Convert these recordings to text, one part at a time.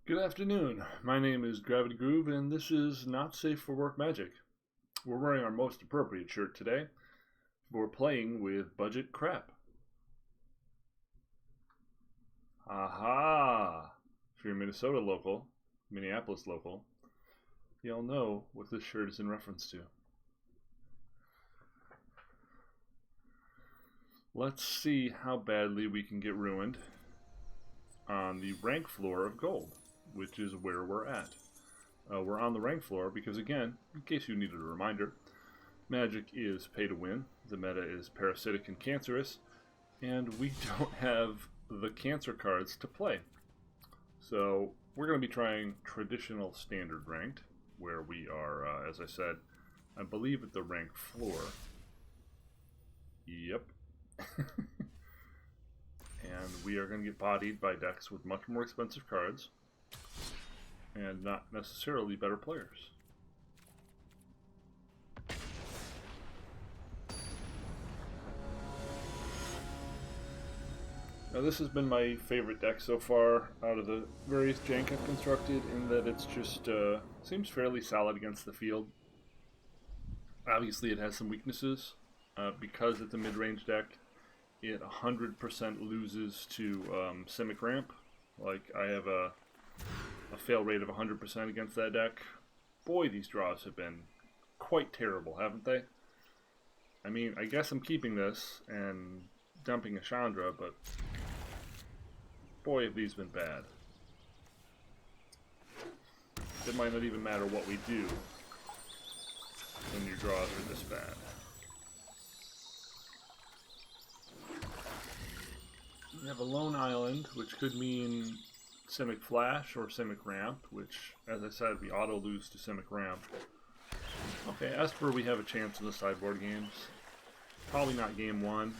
Good afternoon. My name is Gravity Groove, and this is Not Safe for Work Magic. We're wearing our most appropriate shirt today. We're playing with budget crap. Aha! If you're Minnesota local, Minneapolis local, you'll know what this shirt is in reference to. Let's see how badly we can get ruined on the rank floor of gold, which is where we're at. We're on the rank floor because, again, in case you needed a reminder, Magic is pay to win, the meta is parasitic and cancerous, and we don't have the cancer cards to play. So we're going to be trying traditional standard ranked, where we are, as I said, I believe at the rank floor. Yep. And we are going to get bodied by decks with much more expensive cards and not necessarily better players. Now this has been my favorite deck so far out of the various jank I've constructed, in that it's just seems fairly solid against the field. Obviously it has some weaknesses. Because it's a mid-range deck, it 100% loses to Simic Ramp. Like, I have a fail rate of 100% against that deck. Boy, these draws have been quite terrible, haven't they? I mean, I guess I'm keeping this and dumping a Chandra, but boy, have these been bad. It might not even matter what we do when your draws are this bad. We have a lone island, which could mean Simic Flash or Simic Ramp, which, as I said, we auto-lose to Simic Ramp. Okay, Esper we have a chance in the sideboard games. Probably not game one.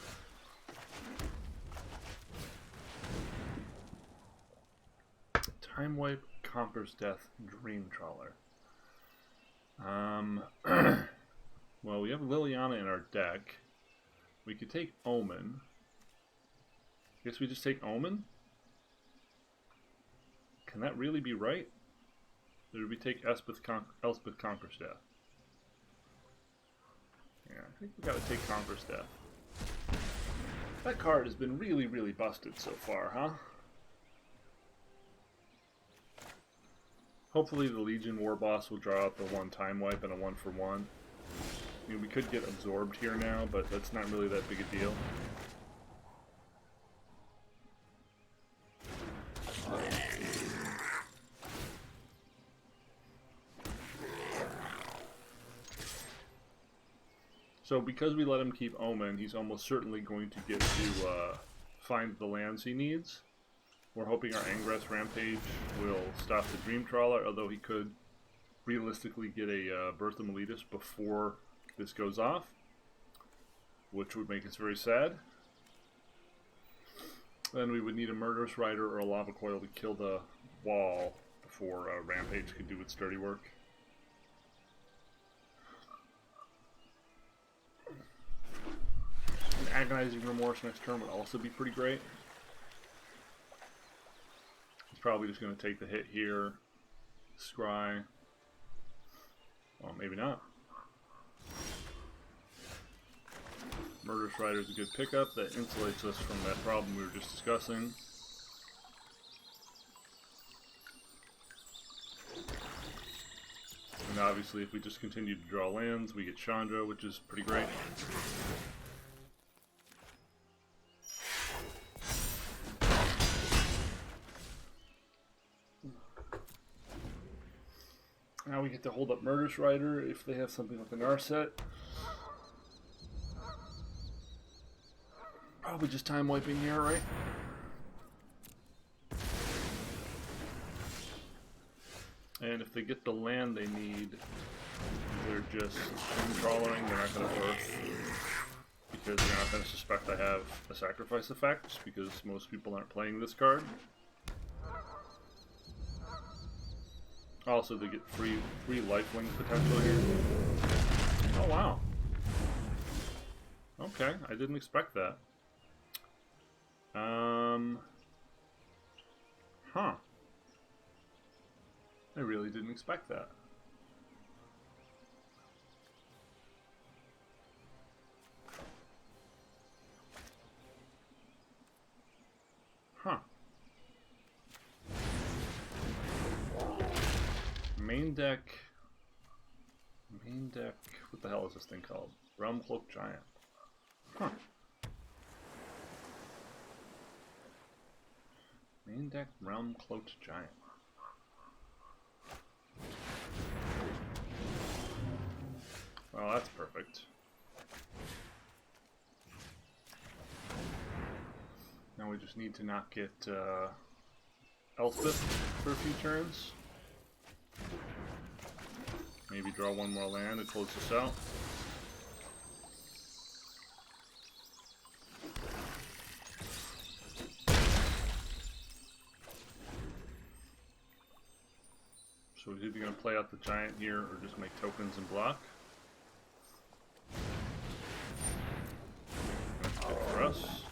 Time Wipe, Conquers Death, Dream Trawler. Well, we have Liliana in our deck. We could take Omen. Guess we just take Omen? Can that really be right? Or do we take Elspeth Conquers Death? Yeah, I think we gotta take Conquers Death. That card has been really, really busted so far, huh? Hopefully the Legion War Boss will draw out the one Time Wipe and a 1-for-1. I mean, we could get absorbed here now, but that's not really that big a deal. So because we let him keep Omen, he's almost certainly going to get to find the lands he needs. We're hoping our Angress Rampage will stop the Dream Trawler, although he could realistically get a Birth of Meletus before this goes off, which would make us very sad. Then we would need a Murderous Rider or a Lava Coil to kill the wall before Rampage could do its dirty work. Agonizing Remorse next turn would also be pretty great. He's probably just going to take the hit here. Scry. Well, maybe not. Murderous Rider is a good pickup that insulates us from that problem we were just discussing. And obviously if we just continue to draw lands, we get Chandra, which is pretty great. Now we get to hold up Murderous Rider if they have something like an Narset. Probably just time wiping here, right? And if they get the land they need, they're just trawling, they're not going to birth. Because they're not going to suspect I have a sacrifice effect, because most people aren't playing this card. Also, they get free lifelink potential here. Oh wow. Okay, I didn't expect that. Huh. I really didn't expect that. Huh. Main deck. Main deck. What the hell is this thing called? Realm Cloak Giant. Huh. Main deck Realm Cloaked Giant. Oh, that's perfect. Now we just need to not get Elspeth for a few turns. Maybe draw one more land and close this out. So he's either going to play out the giant here or just make tokens and block. That's good for us.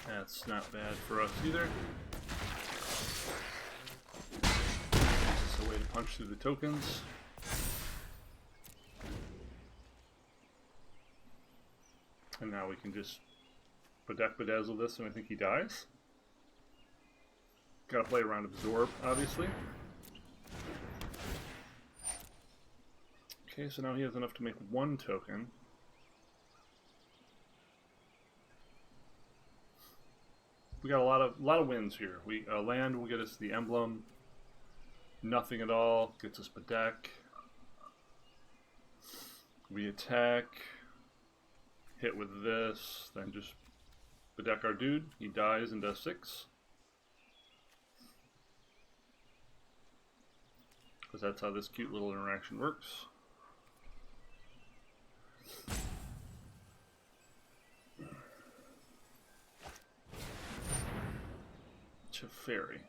That's not bad for us either. It's a way to punch through the tokens. And now we can just bedazzle this and I think he dies. Gotta play around absorb, obviously. Okay, so now he has enough to make one token. We got a lot of wins here. We land will get us the emblem. Nothing at all gets us bedeck. We attack. Hit with this, then just bedeck our dude. He dies and does 6. Because that's how this cute little interaction works. Teferi.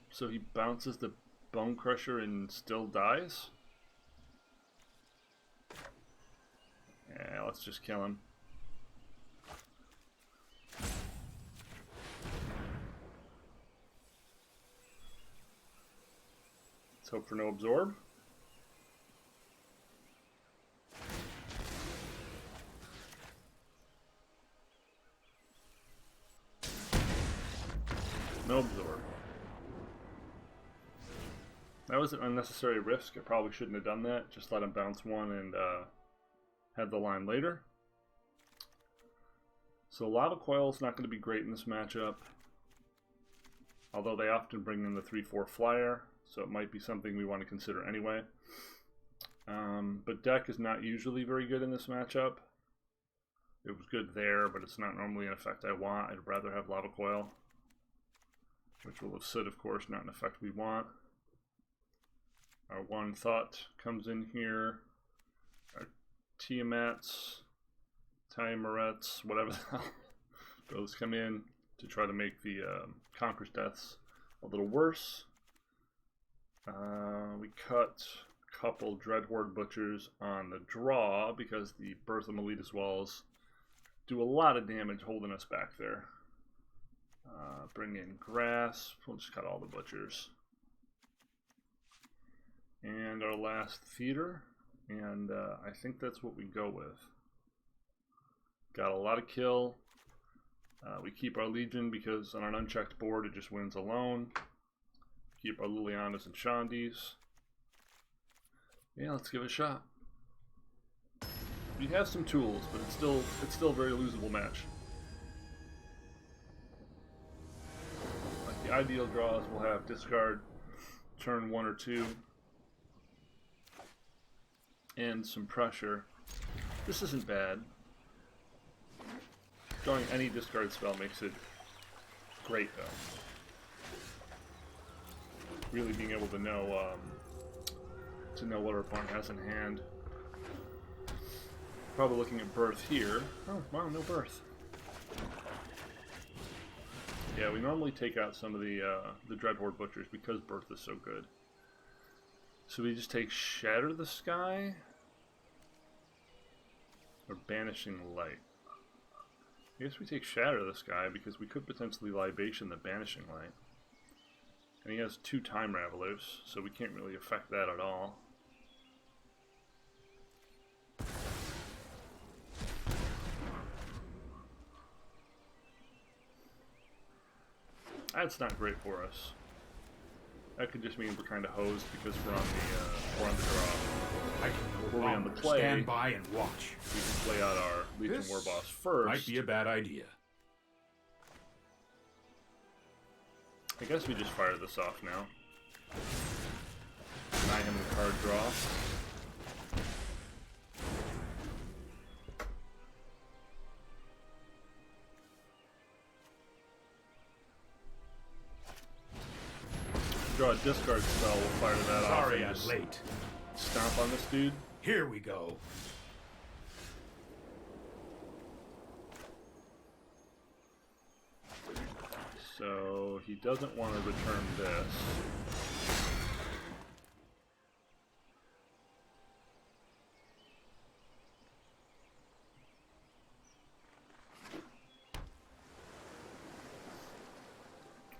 So he bounces the Bone Crusher and still dies? Yeah, let's just kill him. Let's hope for no absorb. No absorb. That was an unnecessary risk. I probably shouldn't have done that. Just let him bounce one and had the line later. So Lava Coil is not going to be great in this matchup. Although they often bring in the 3/4 flyer, so it might be something we want to consider anyway. But deck is not usually very good in this matchup. It was good there, but it's not normally an effect I want. I'd rather have Lava Coil, which will have Soot, of course, not an effect we want. Our One Thought comes in here. Our Tiamats, Tiamarets, whatever the hell, those come in to try to make the Conqueror's Deaths a little worse. We cut a couple Dreadhorde Butchers on the draw because the Birth of Meletus Walls do a lot of damage holding us back there. Bring in Grass. We'll just cut all the Butchers. And our last Theater. And I think that's what we go with. Got a lot of kill. We keep our Legion because on an unchecked board it just wins alone. Keep our Lilianas and Shandis. Yeah, let's give it a shot. We have some tools, but it's still a very losable match. Like the ideal draws will have discard turn 1 or 2 and some pressure. This isn't bad. Drawing any discard spell makes it great though. Really being able to know what our opponent has in hand. Probably looking at Birth here. Oh wow, no Birth. Yeah, we normally take out some of the Dreadhorde Butchers because Birth is so good. So we just take Shatter the Sky. Or Banishing Light. I guess we take Shatter this guy because we could potentially Libation the Banishing Light. And he has 2 Time Ravelers, so we can't really affect that at all. That's not great for us. That could just mean we're kind of hosed because we're on the draw. I can We're on the play. Stand by and watch. We can play out our Legion War Boss first. Might be a bad idea. I guess we just fire this off now. Deny him the card draw. Draw a discard spell, we'll fire that off. Sorry I'm late. Stomp on this dude. Here we go. So he doesn't want to return this.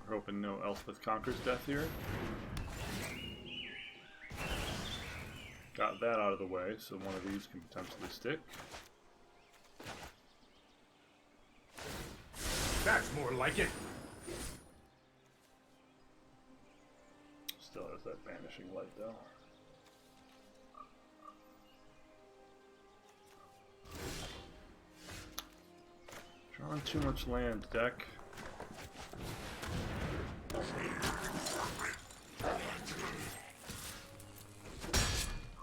We're hoping no Elspeth Conquers Death here. Got that out of the way, so one of these can potentially stick. That's more like it. Still has that Banishing Light, though. Drawing too much land, deck.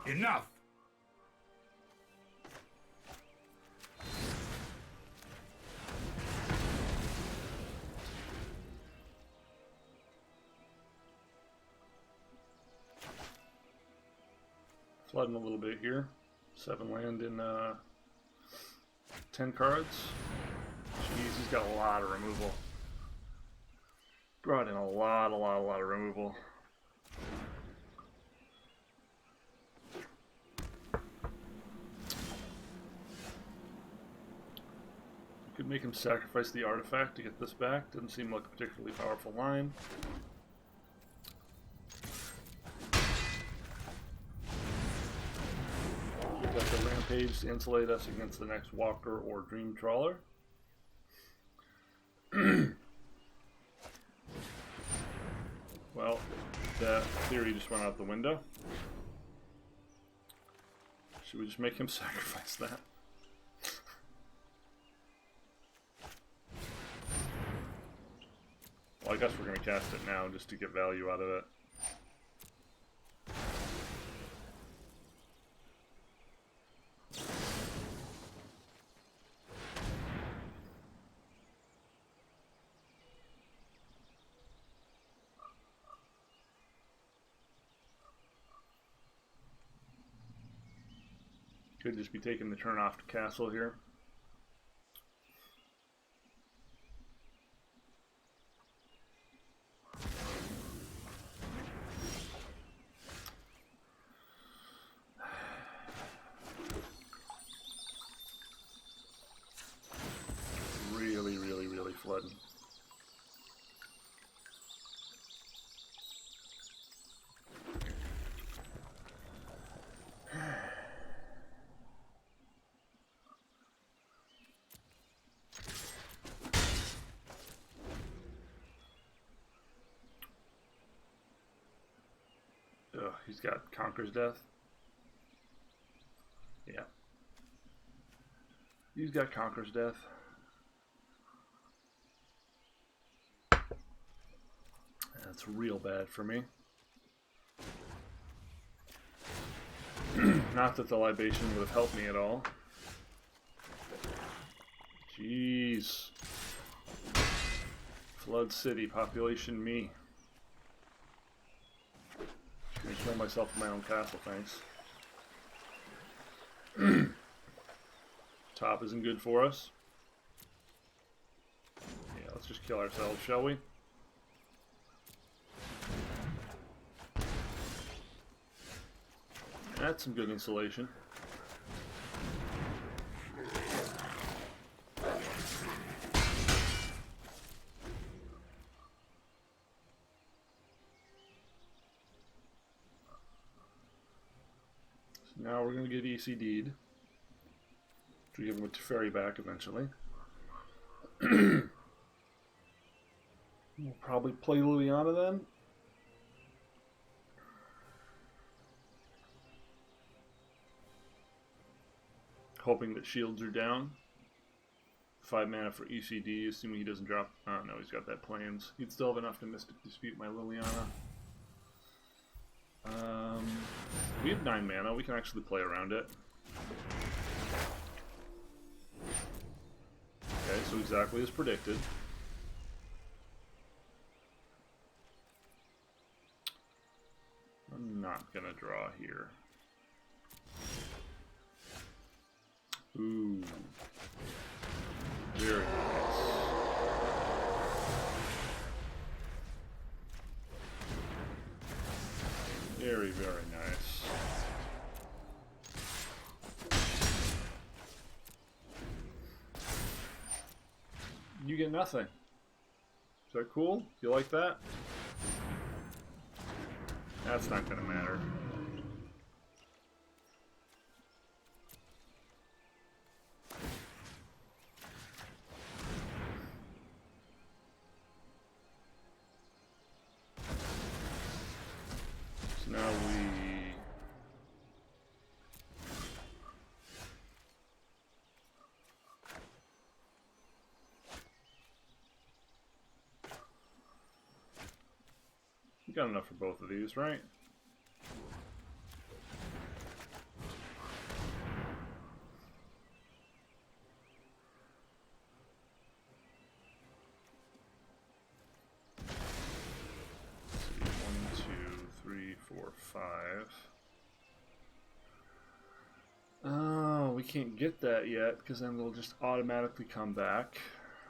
Enough. Flooding a little bit here. 7 land in 10 cards. Jeez, he's got a lot of removal. Brought in a lot of removal. Could make him sacrifice the artifact to get this back. Doesn't seem like a particularly powerful line. We've got the Rampage to insulate us against the next Walker or Dream Trawler. Well, that theory just went out the window. Should we just make him sacrifice that? Well, I guess we're going to cast it now just to get value out of it. Could just be taking the turn off to castle here. Really flooding. Ugh, he's got Conqueror's Death. Yeah. He's got Conqueror's Death. That's real bad for me. Not that the libation would have helped me at all. Jeez. Flood City, population me. I'm gonna kill myself in my own castle, thanks. Top isn't good for us. Yeah, let's just kill ourselves, shall we? That's some good insulation. Now we're going to get ECD'd. To give him a Teferi back eventually. We'll probably play Liliana then. Hoping that shields are down. 5 mana for ECD, assuming he doesn't drop. Oh no, he's got that Plains. He'd still have enough to Mystic Dispute my Liliana. We have 9 mana, we can actually play around it. Okay, so exactly as predicted. I'm not gonna draw here. Ooh. Very nice. Very, very nice. You get nothing. Is that cool? You like that? That's not gonna matter. So now we got enough for both of these, right? Oh, we can't get that yet because then they'll just automatically come back.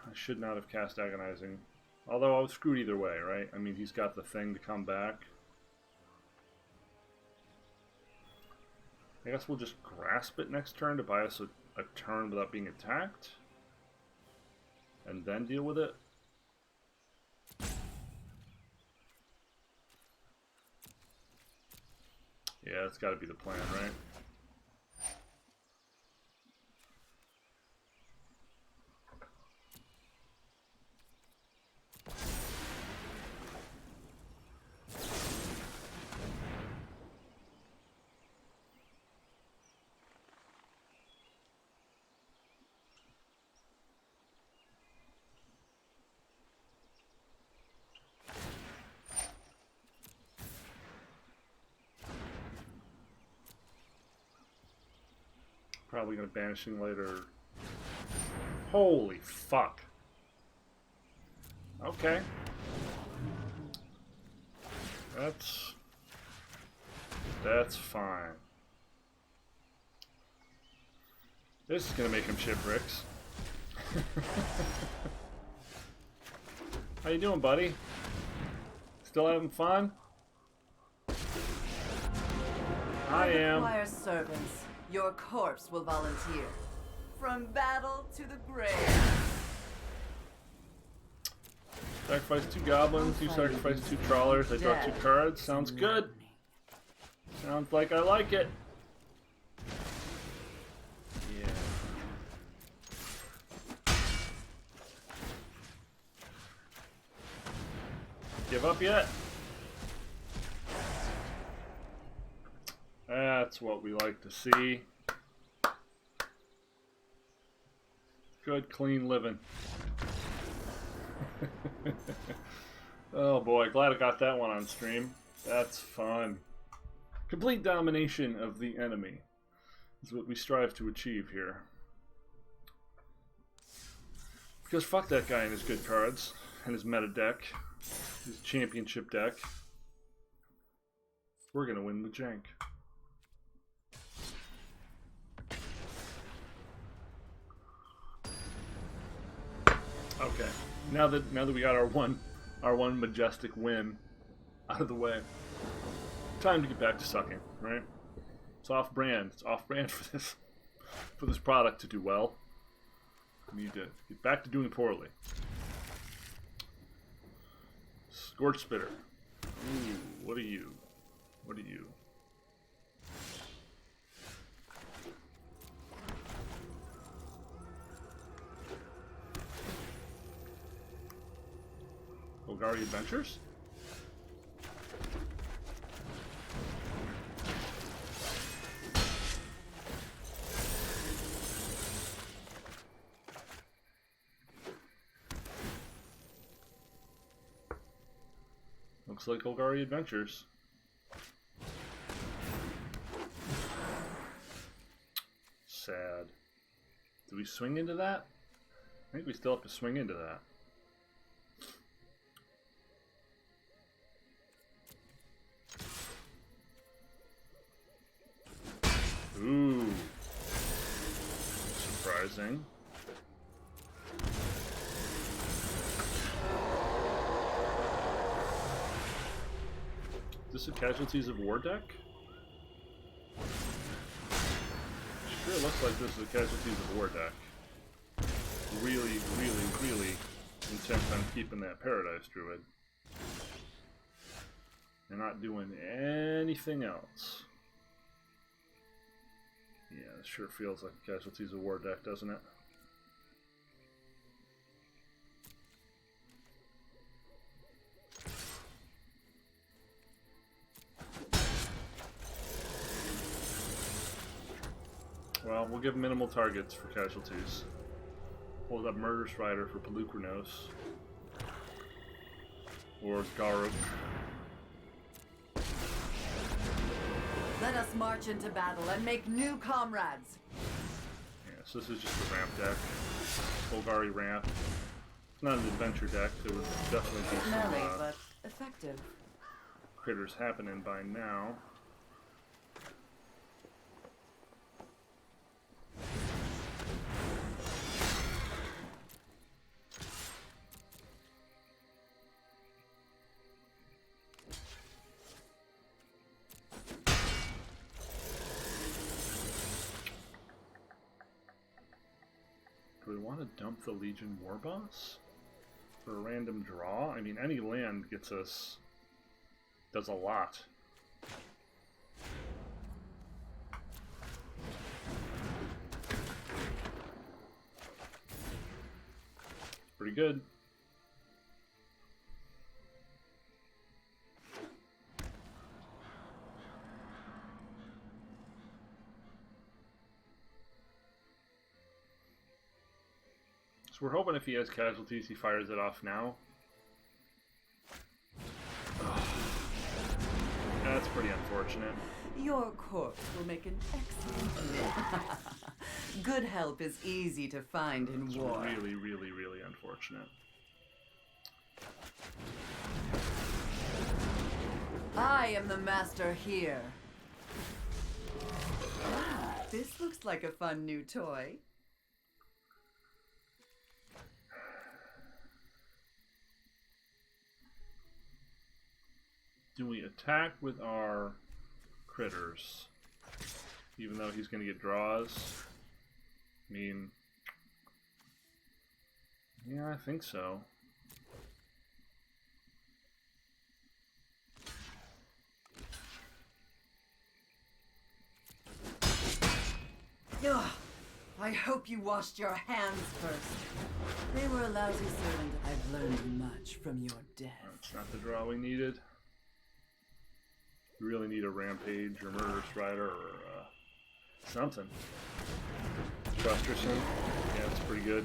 I should not have cast Agonizing. Although I was screwed either way, right? I mean, he's got the thing to come back. I guess we'll just grasp it next turn to buy us a turn without being attacked. And then deal with it. Yeah, that's got to be the plan, right? Probably gonna Banishing later. Holy fuck. Okay. That's fine. This is gonna make him shipwrecks. How you doing, buddy? Still having fun? I am. Require servants. Your corpse will volunteer. From battle to the grave. Sacrifice 2 goblins, you sacrifice 2 trawlers, I draw 2 cards. Sounds good. Sounds like I like it. Yeah. Give up yet? That's what we like to see. Good, clean living. Oh boy, glad I got that one on stream. That's fun. Complete domination of the enemy is what we strive to achieve here. Because fuck that guy and his good cards, and his meta deck, his championship deck. We're gonna win the jank. Okay, now that we got our one majestic win out of the way, time to get back to sucking, right? It's off brand. It's off brand for this. For this product to do well, we need to get back to doing poorly. Scorch Spitter. Ooh, what are you? What are you? Golgari Adventures? Looks like Golgari Adventures. Sad. Do we swing into that? I think we still have to swing into that. Ooh. Surprising. Is this a Casualties of War deck? Sure looks like this is a Casualties of War deck. Really, really, really intent on keeping that Paradise Druid. And not doing anything else. Yeah, it sure feels like a Casualties of War deck, doesn't it? Well, we'll give minimal targets for casualties. Hold up Murder Strider for Pelucranos. Or Garuk. Let us march into battle and make new comrades. Yeah, so this is just a ramp deck. Golgari ramp. It's not an adventure deck. There would definitely be some Smelly, but effective. critters happening by now. Do we want to dump the Legion War Boss for a random draw? I mean, any land gets us, does a lot. Pretty good. So we're hoping if he has casualties, he fires it off now. That's pretty unfortunate. Your corpse will make an excellent meal. Good help is easy to find in It's war. really, really, really unfortunate. I am the master here. This looks like a fun new toy. Do we attack with our critters? Even though he's going to get draws? I mean... yeah, I think so. Ugh, I hope you washed your hands first. They were a lousy servant. I've learned much from your death. That's not the draw we needed. We really need a Rampage or Murder Strider or something. Trusterson. Yeah, that's pretty good.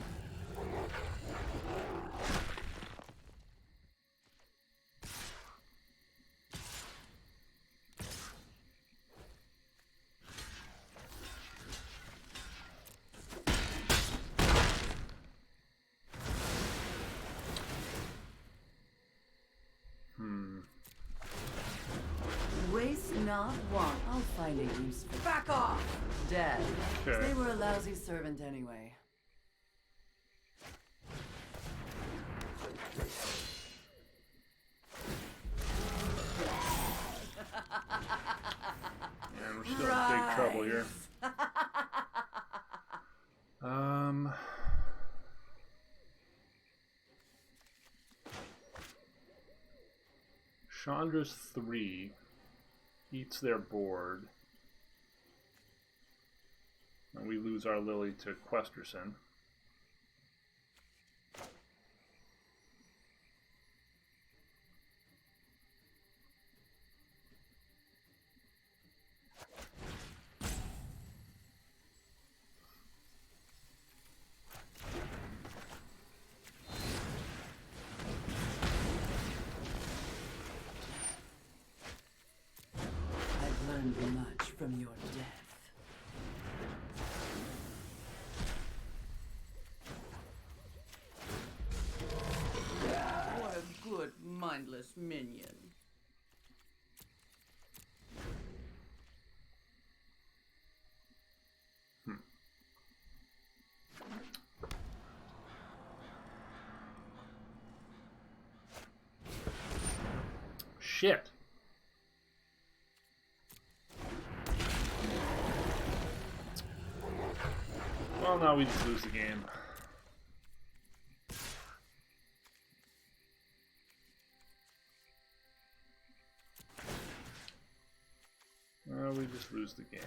Waste not one. I'll find a use for. Back off! Dead. Okay. They were a lousy servant anyway. Man, we're still in big trouble here. Chandra's 3 eats their board. And we lose our Lily to Questerson. I've learned much from your death. What a good, mindless minion. Shit. Well, now we just lose the game. We just lose the game.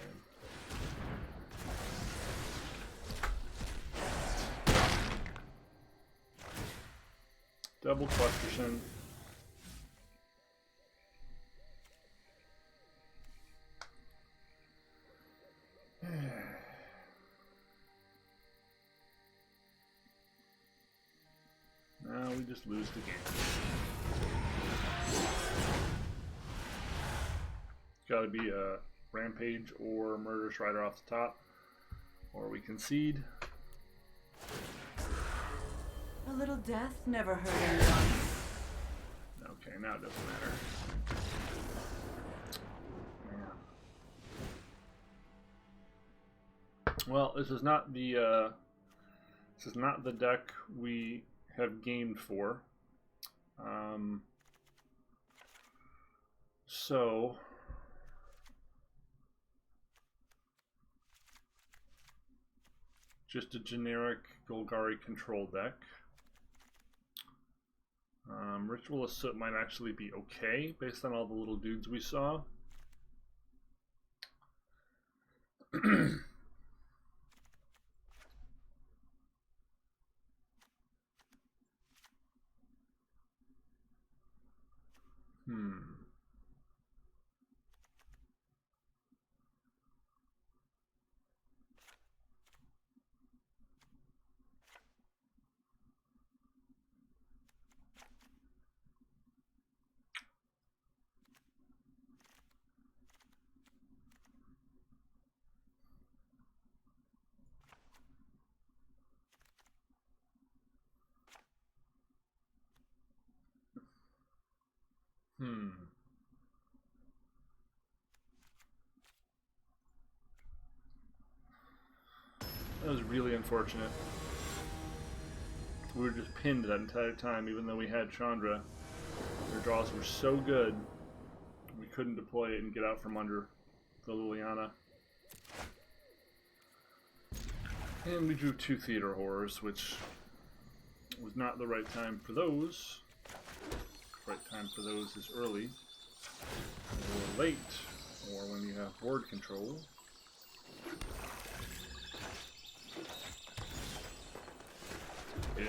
Double Questerson. Now we just lose the game. It's got to be a Rampage or Murderous Rider off the top, or we concede. A little death never hurt anyone. Okay, now it doesn't matter. Man. Well, this is not the deck we have gamed for. So just a generic Golgari control deck. Ritual of Soot might actually be okay based on all the little dudes we saw. That was really unfortunate. We were just pinned that entire time, even though we had Chandra. Their draws were so good, we couldn't deploy it and get out from under the Liliana. And we drew 2 Theater Horrors, which was not the right time for those. The right time for those is early, or late, or when you have board control. Ugh.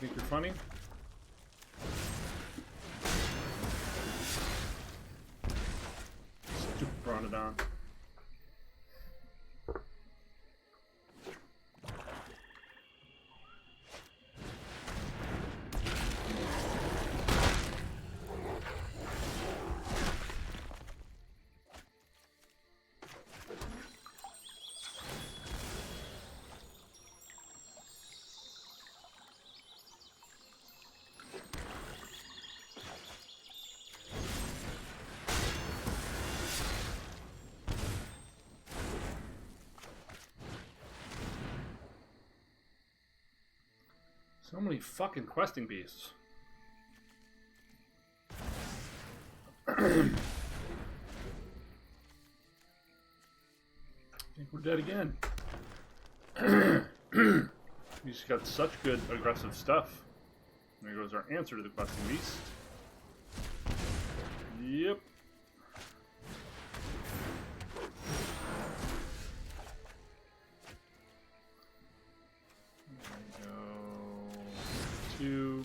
Think you're funny? Stupid Bronodon. So many fucking questing beasts. think we're dead again. We just got such good aggressive stuff. There goes our answer to the questing beast. Yep. There we go. 2.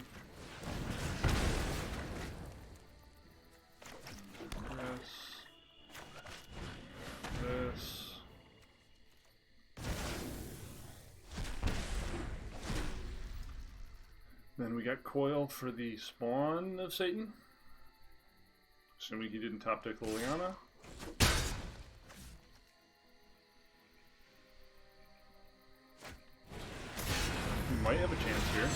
This. Then we got Coil for the spawn of Satan. Assuming he didn't top deck Liliana. We might have a chance here.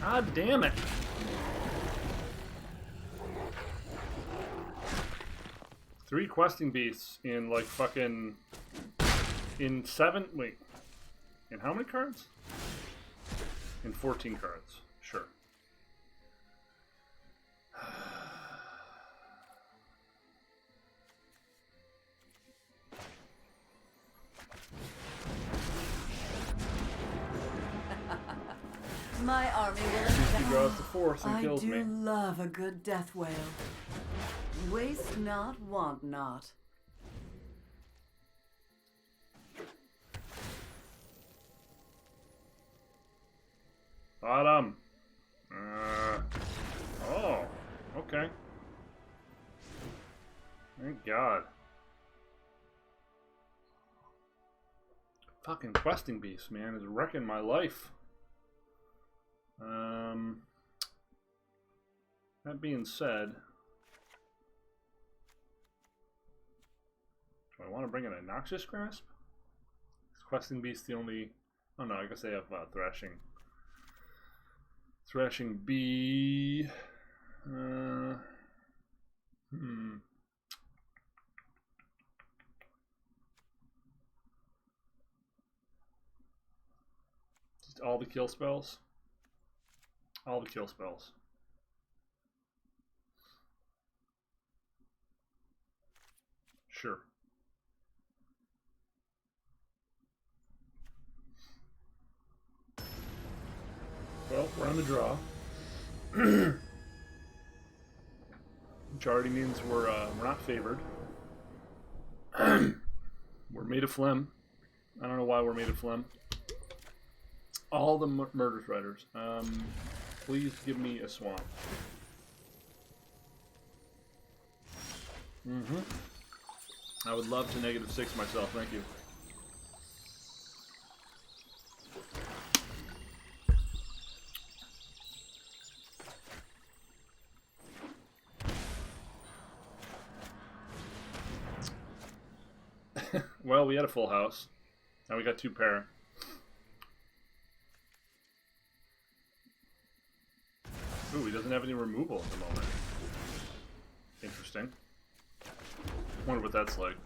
God damn it. Three questing beasts in like fucking... In 7... Wait. In how many cards? In 14 cards. Sure. My army will He draws the 4th and kills me. I do love a good death wail. Waste not, want not. Bottom. Oh, okay. Thank God. Fucking questing beast, man, is wrecking my life. That being said, do I want to bring in a Noxious Grasp? Is questing beast the only... Oh no, I guess they have Thrashing. Thrashing B. Just all the kill spells? All the kill spells. Sure. Well, we're on the draw. Which already means we're not favored. We're made of phlegm. I don't know why we're made of phlegm. All the murder threaders. Please give me a swamp. I would love to -6 myself, thank you. Well, we had a full house. Now we got 2 pair. Ooh, he doesn't have any removal at the moment. Interesting. Wonder what that's like.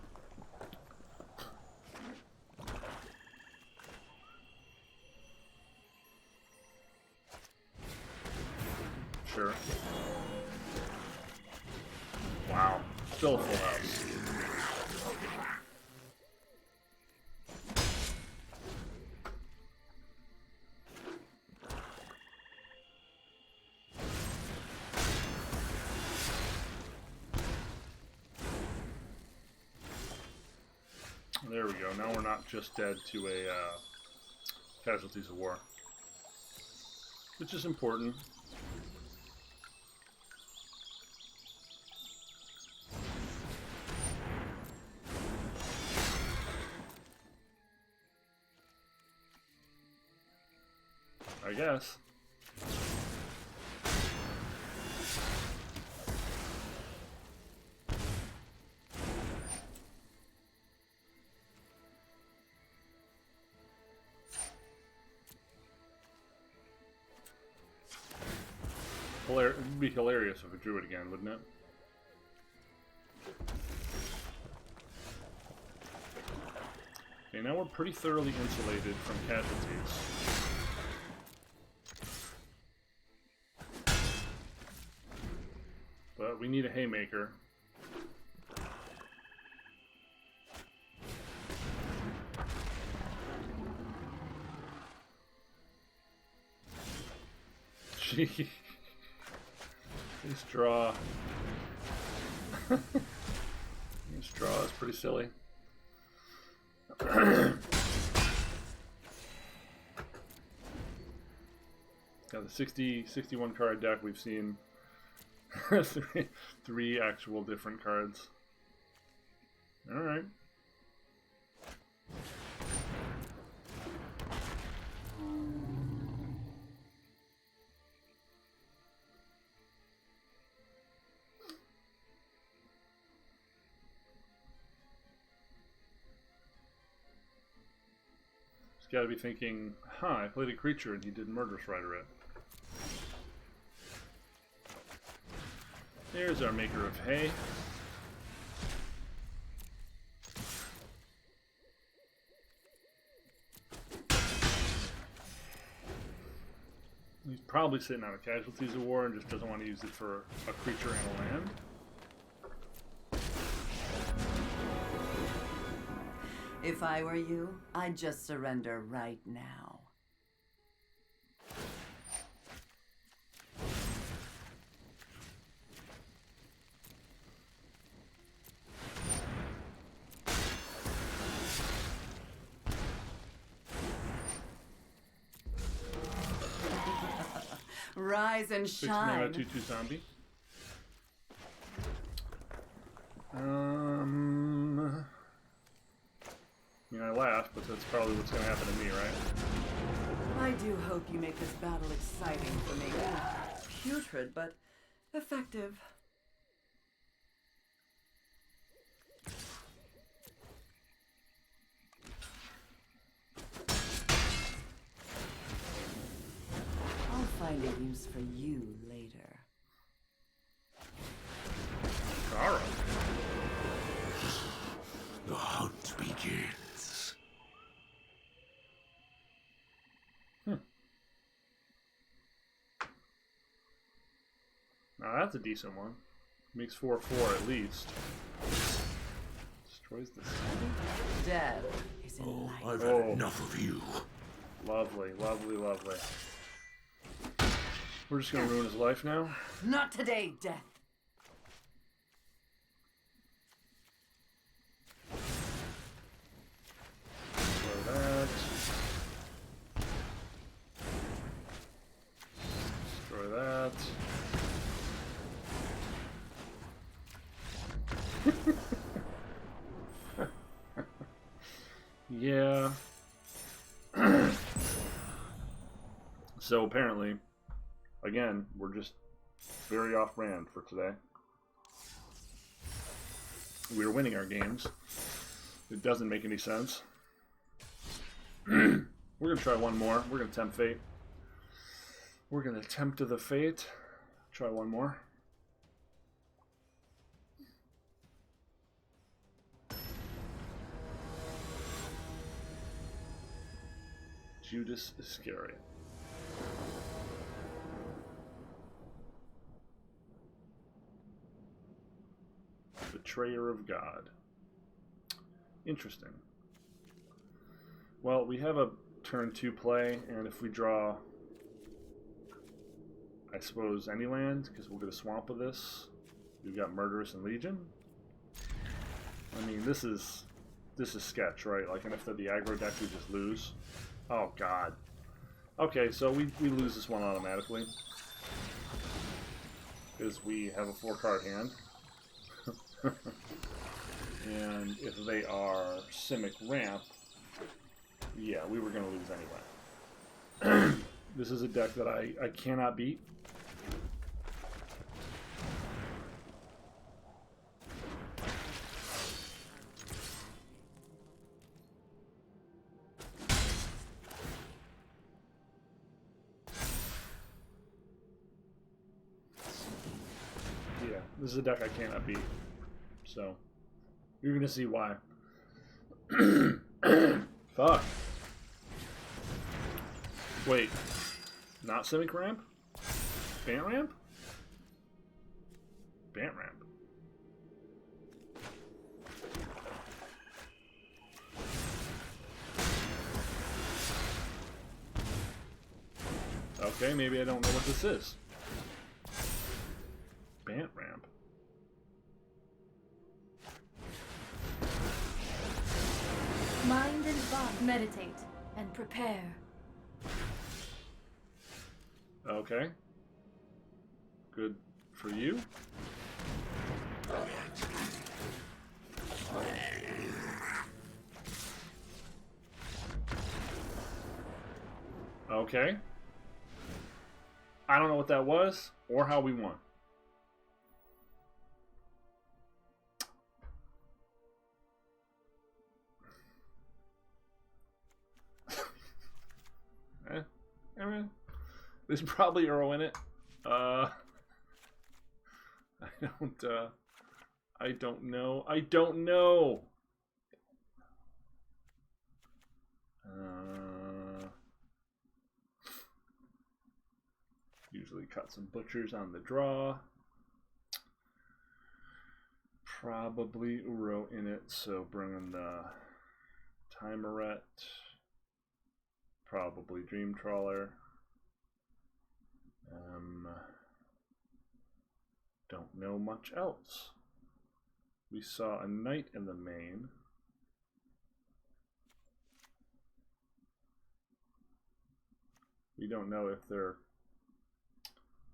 Sure. Wow. Still a full house. There we go. Now we're not just dead to a casualties of war, which is important. I guess. It would be hilarious if we drew it again, wouldn't it? Okay, now we're pretty thoroughly insulated from casualties. But we need a haymaker. Gee. This draw. This draw is pretty silly. Got the 61 card deck. We've seen three actual different cards. All right. He's got to be thinking, huh, I played a creature and he did Murderous Rider it. There's our maker of hay. He's probably sitting on a Casualties of War and just doesn't want to use it for a creature and a land. If I were you, I'd just surrender right now. Rise and 6 mana, shine. 2/2 zombie. I mean, I laugh, but that's probably what's going to happen to me, right? I do hope you make this battle exciting for me. Putrid, but effective. I'll find a use for you later. Kara. The hunt begins. Now that's a decent one. Makes 4/4 at least. Destroys the city? Death is in Oh, life. I've had enough of you. Lovely, lovely, lovely. We're just going to ruin his life now. Not today, Death. Destroy that. Destroy that. Yeah. So apparently, again, we're just very off-brand for today. We're winning our games. It doesn't make any sense. We're going to try one more. We're going to tempt fate. We're going to tempt the fate. Try one more. Judas Iscariot. Betrayer of God. Interesting. Well, we have a turn 2 play, and if we draw, I suppose, any land, because we'll get a swamp with this. We've got Murderous and Legion. I mean, this is sketch, right? Like, and if they're the aggro deck, we just lose. Oh, God. Okay, so we lose this one automatically. Because we have a 4-card hand. And if they are Simic Ramp, yeah, we were going to lose anyway. This is a deck that I cannot beat. Yeah, this is a deck I cannot beat. So, you're going to see why. Fuck. Wait. Not Simic Ramp? Bant Ramp? Bant Ramp. Okay, maybe I don't know what this is. Bant Ramp. Mind and body meditate and prepare. Okay. Good for you. Okay. I don't know what that was or how we won. I mean, there's probably Earl in it. I don't know. I don't know. Usually cut some butchers on the draw. Probably Uro in it, so bring in the Timeret. Probably Dream Trawler. Don't know much else. We saw a knight in the main. We don't know if they're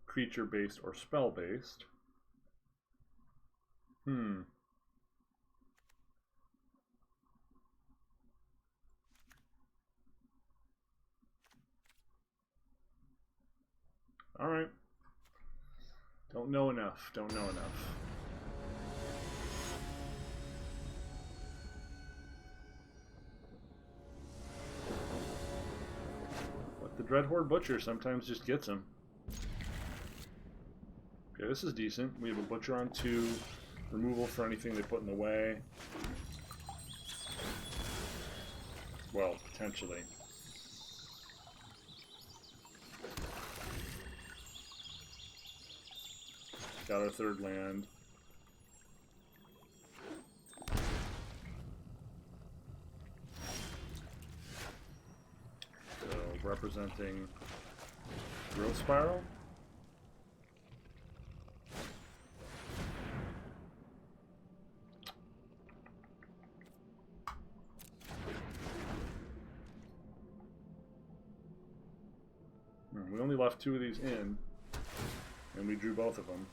creature-based or spell-based. Alright. Don't know enough. Don't know enough. But the Dreadhorde Butcher sometimes just gets him. Okay, this is decent. We have a Butcher on 2. Removal for anything they put in the way. Well, potentially. Got our 3rd land. So, representing Growth Spiral. We only left 2 of these in, and we drew both of them.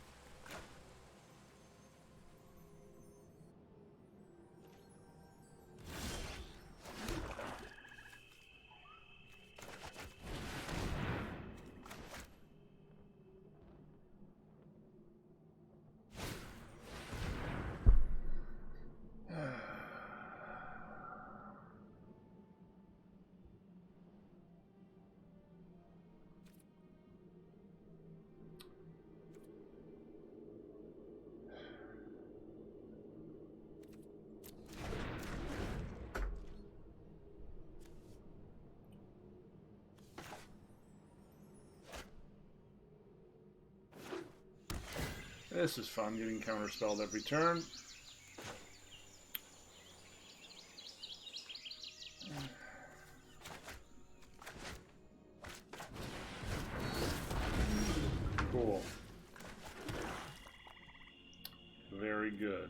This is fun, getting counterspelled every turn. Cool. Very good.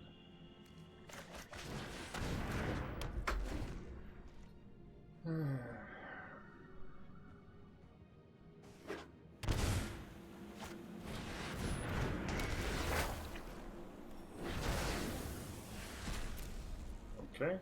Okay.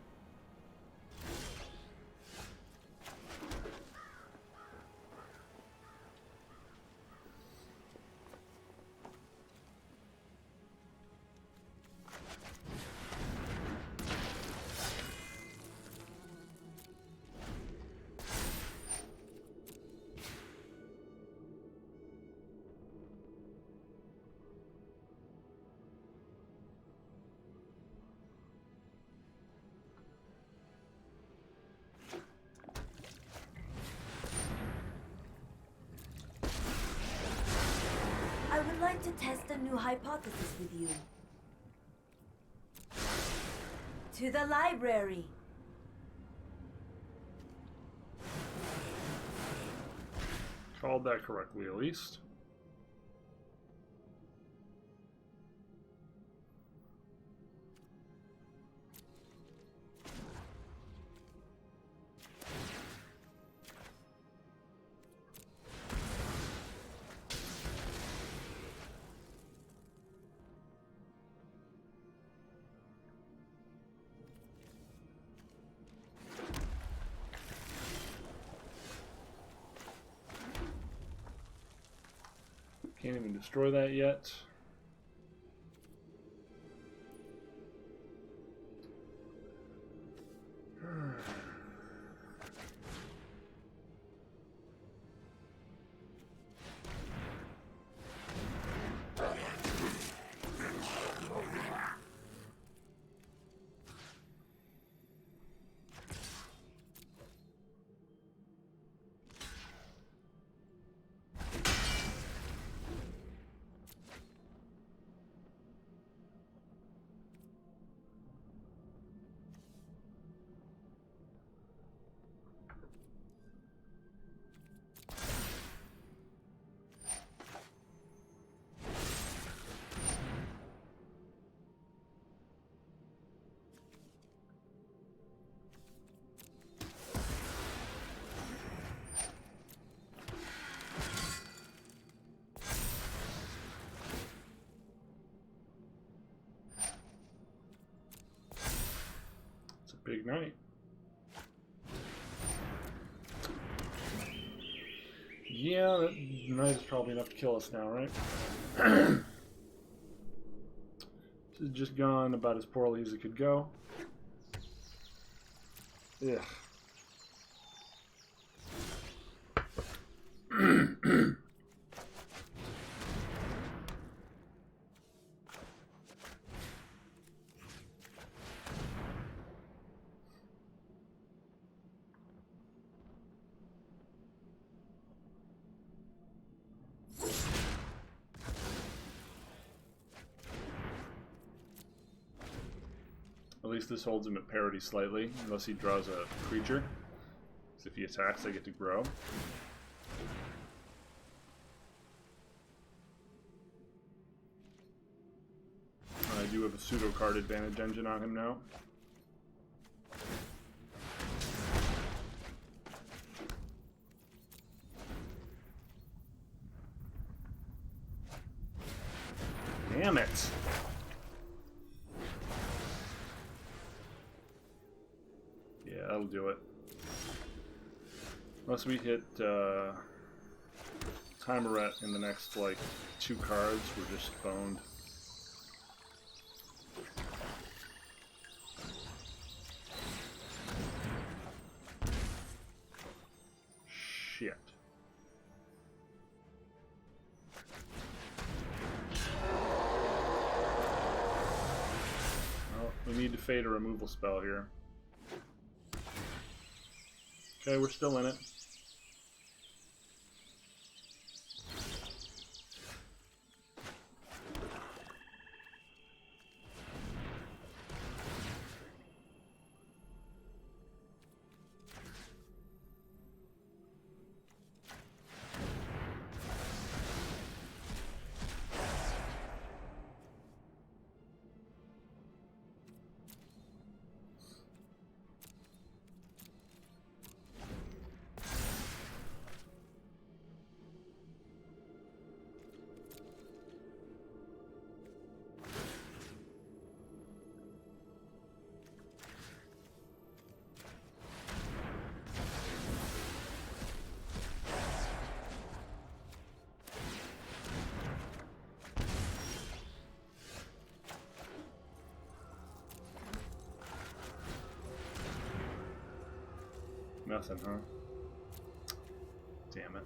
like to test a new hypothesis with you. To the library. Called that correctly, at least. Can't even destroy that yet. Big night. Yeah, that night is probably enough to kill us now, right? This has just gone about as poorly as it could go. Ugh. At least this holds him at parity slightly, unless he draws a creature. Because if he attacks, they get to grow. I do have a pseudo card advantage engine on him now. Damn it! Yeah, that'll do it. Unless we hit Timeret in the next, like, 2 cards, we're just boned. Shit. Well, we need to fade a removal spell here. Okay, we're still in it. Nothing, huh? Damn it.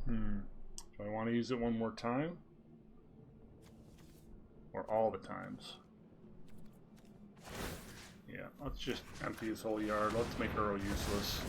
Do I want to use it one more time? Or all the times? Yeah, let's just empty this whole yard. Let's make Earl useless.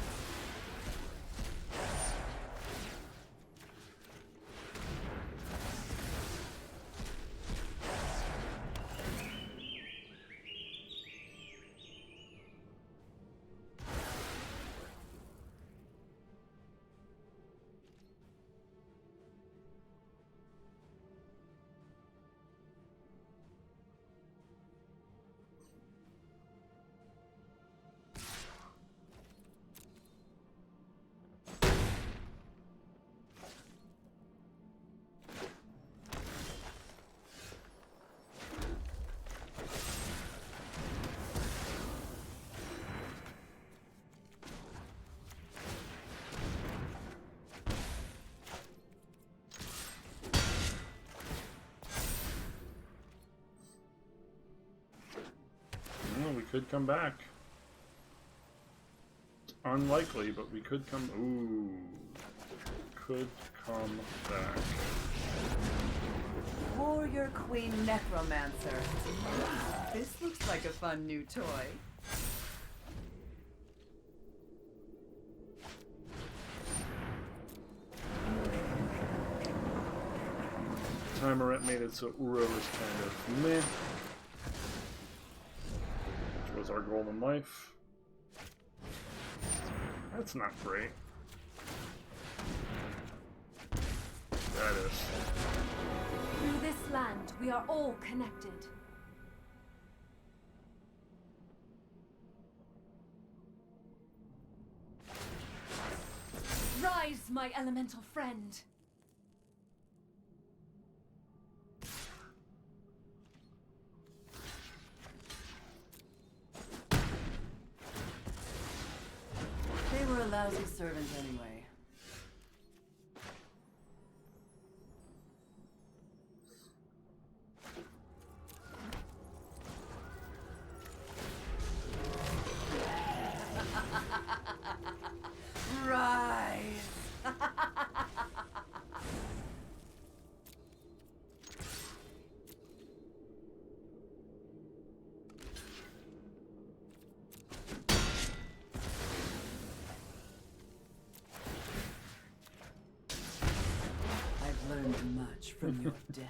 We could come back. It's unlikely, but we could come. Ooh. Could come back. Warrior Queen Necromancer. This looks like a fun new toy. Timerette made it so Uro is kind of meh. Which was our golden life. That's not great. That is. Through this land, we are all connected. Rise, my elemental friend. They were a lousy servant anyway. Rise! I've learned much from your death.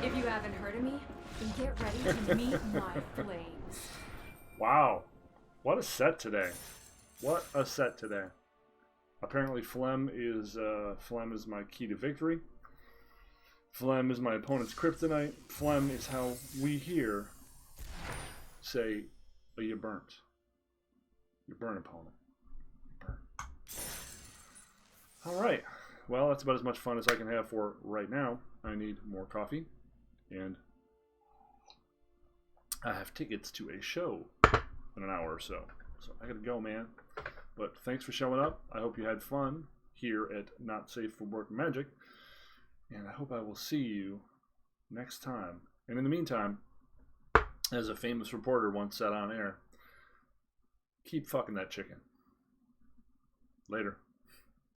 If you haven't heard of me, then get ready to meet my flames. Wow. What a set today. What a set today. Apparently Phlegm is my key to victory. Phlegm is my opponent's kryptonite. Phlegm is how we here say, oh, you burnt. You burn, opponent. You burn. Alright. Well, that's about as much fun as I can have for right now. I need more coffee. And I have tickets to a show in an hour or so. So I gotta go, man. But thanks for showing up. I hope you had fun here at Not Safe for Work Magic. And I hope I will see you next time. And in the meantime, as a famous reporter once said on air, keep fucking that chicken. Later.